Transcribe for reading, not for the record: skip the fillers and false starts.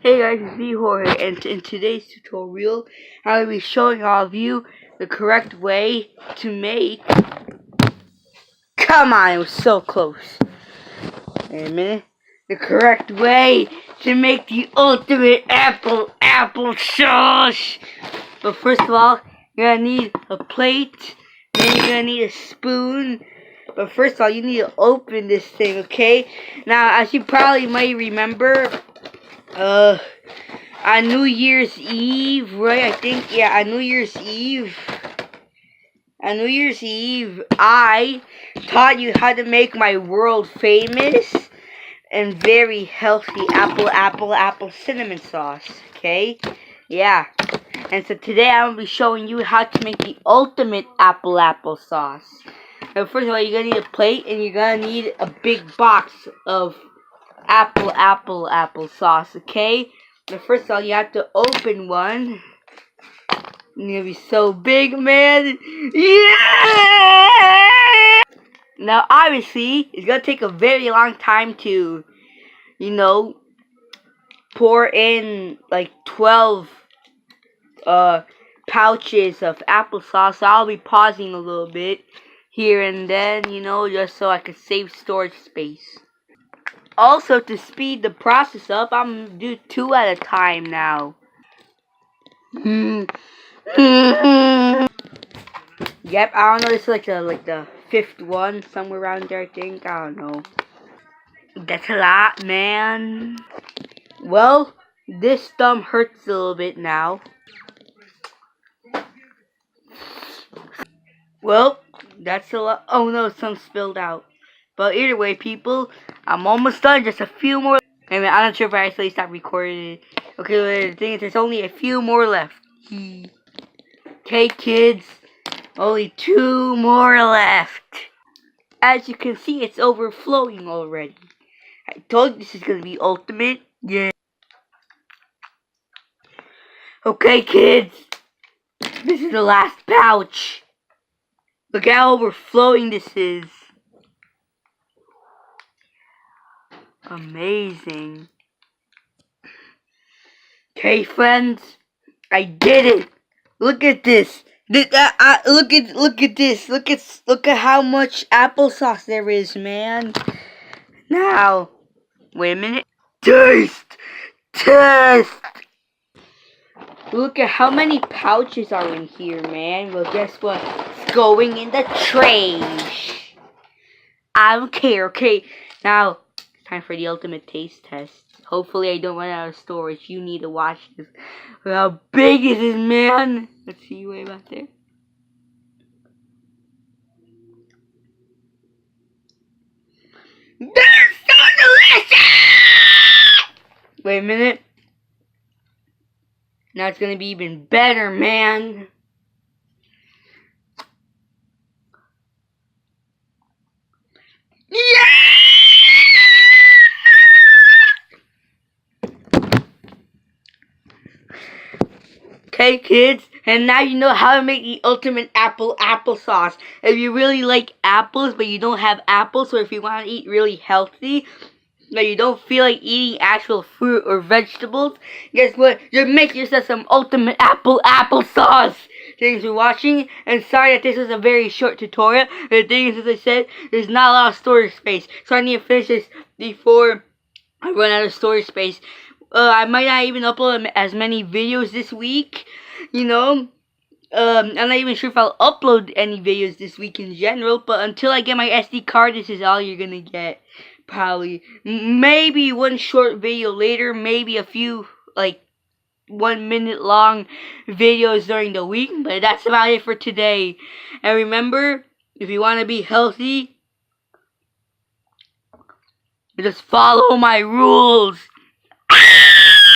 Hey guys, it's me Jorge, and in today's tutorial, I will be showing all of you the correct way to make. Come on, it was so close. Wait a minute. The correct way to make the ultimate applesauce. But first of all, you're gonna need a plate. Then you're gonna need a spoon. But first of all, you need to open this thing, okay? Now, as you probably might remember, on New Year's Eve, right? I think, yeah, on New Year's Eve, I taught you how to make my world famous and very healthy apple cinnamon sauce, okay? Yeah. And so today I'm going to be showing you how to make the ultimate apple sauce. Now, first of all, you're going to need a plate and you're going to need a big box of apple sauce, okay? But first of all, you have to open one. It's gonna be so big, man. Yeah! Now, obviously, it's gonna take a very long time to, pour in like 12 pouches of applesauce. So I'll be pausing a little bit here and then, just so I can save storage space. Also, to speed the process up, I'm gonna do 2 at a time now. Yep, I don't know. This is like the 5th one, somewhere around there. I think. I don't know. That's a lot, man. Well, this thumb hurts a little bit now. Well, that's a lot. Oh no, some spilled out. But either way, people, I'm almost done. Just a few more. I mean, I'm not sure if I actually stopped recording it. Okay, the thing is, there's only a few more left. Okay, kids, only 2 more left. As you can see, it's overflowing already. I told you this is gonna be ultimate. Yeah. Okay, kids, this is the last pouch. Look how overflowing this is. Amazing. Okay, friends, I did it. Look at this. Look at this. Look at how much applesauce there is, man. Now, wait a minute. Taste. Look at how many pouches are in here, man. Well, guess what? It's going in the trash. I don't care. Okay, now it's time for the ultimate taste test. Hopefully I don't run out of storage. You need to watch this. Look how big is this, man? Let's see you way back there. They're so delicious! Wait a minute. Now it's gonna be even better, man. Yeah! Okay, kids, and now you know how to make the ultimate applesauce. If you really like apples, but you don't have apples, or if you want to eat really healthy, but you don't feel like eating actual fruit or vegetables, guess what? Just make yourself some ultimate applesauce. Thanks for watching, and sorry that this was a very short tutorial. The thing is, as I said, there's not a lot of storage space, so I need to finish this before I run out of storage space. I might not even upload as many videos this week, I'm not even sure if I'll upload any videos this week in general, but until I get my SD card, this is all you're gonna get. Probably. Maybe one short video later, maybe a few, 1 minute long videos during the week, but that's about it for today. And remember, if you want to be healthy, just follow my rules.